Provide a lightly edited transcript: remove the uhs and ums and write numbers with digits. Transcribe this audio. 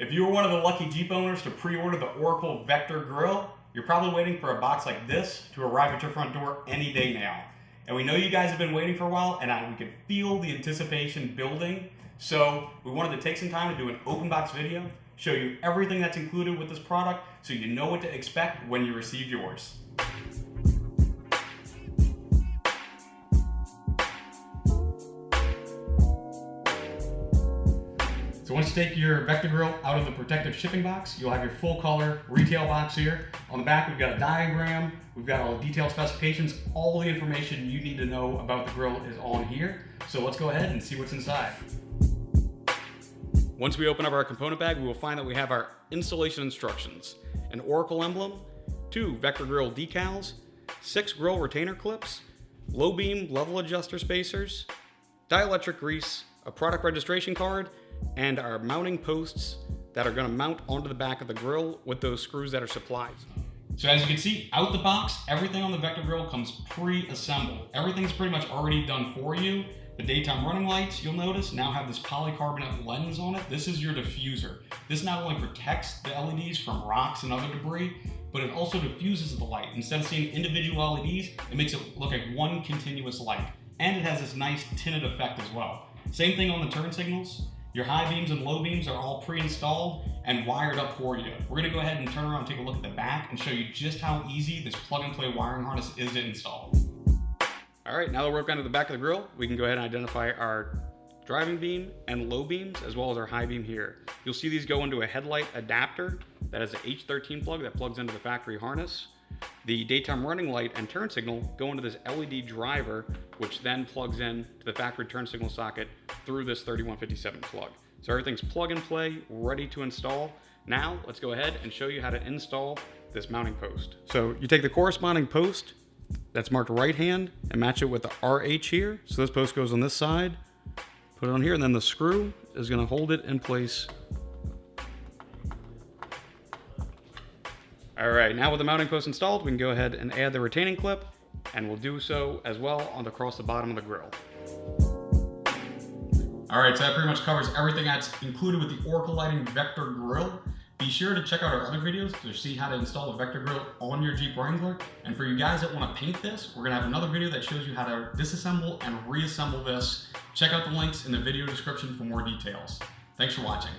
If you were one of the lucky Jeep owners to pre-order the Oracle Vector Grill, you're probably waiting for a box like this to arrive at your front door any day now. And we know you guys have been waiting for a while, and we can feel the anticipation building. So we wanted to take some time to do an open box video, show you everything that's included with this product so you know what to expect when you receive yours. So once you take your Vector Grill out of the protective shipping box, you'll have your full color retail box here. On the back, we've got a diagram, we've got all the detailed specifications, all the information you need to know about the grill is on here. So let's go ahead and see what's inside. Once we open up our component bag, we will find that we have our installation instructions, an Oracle emblem, 2 Vector Grill decals, 6 grill retainer clips, low beam level adjuster spacers, dielectric grease, a product registration card, and our mounting posts that are going to mount onto the back of the grill with those screws that are supplied. So as you can see, out the box, everything on the Vector Grill comes pre-assembled. Everything's pretty much already done for you. The daytime running lights, you'll notice, now have this polycarbonate lens on it. This is your diffuser. This not only protects the LEDs from rocks and other debris, but it also diffuses the light. Instead of seeing individual LEDs, it makes it look like one continuous light. And it has this nice tinted effect as well. Same thing on the turn signals. Your high beams and low beams are all pre-installed and wired up for you. We're gonna go ahead and turn around and take a look at the back and show you just how easy this plug and play wiring harness is to install. All right, now that we're going to the back of the grill, we can go ahead and identify our driving beam and low beams, as well as our high beam here. You'll see these go into a headlight adapter that has an H13 plug that plugs into the factory harness. The daytime running light and turn signal go into this LED driver, which then plugs in to the factory turn signal socket through this 3157 plug. So everything's plug and play, ready to install. Now, let's go ahead and show you how to install this mounting post. So you take the corresponding post that's marked right hand and match it with the RH here. So this post goes on this side, put it on here, and then the screw is gonna hold it in place. All right, now with the mounting post installed, we can go ahead and add the retaining clip, and we'll do so as well across the bottom of the grill. All right, so that pretty much covers everything that's included with the Oracle Lighting Vector Grill. Be sure to check out our other videos to see how to install a Vector Grill on your Jeep Wrangler. And for you guys that want to paint this, we're gonna have another video that shows you how to disassemble and reassemble this. Check out the links in the video description for more details. Thanks for watching.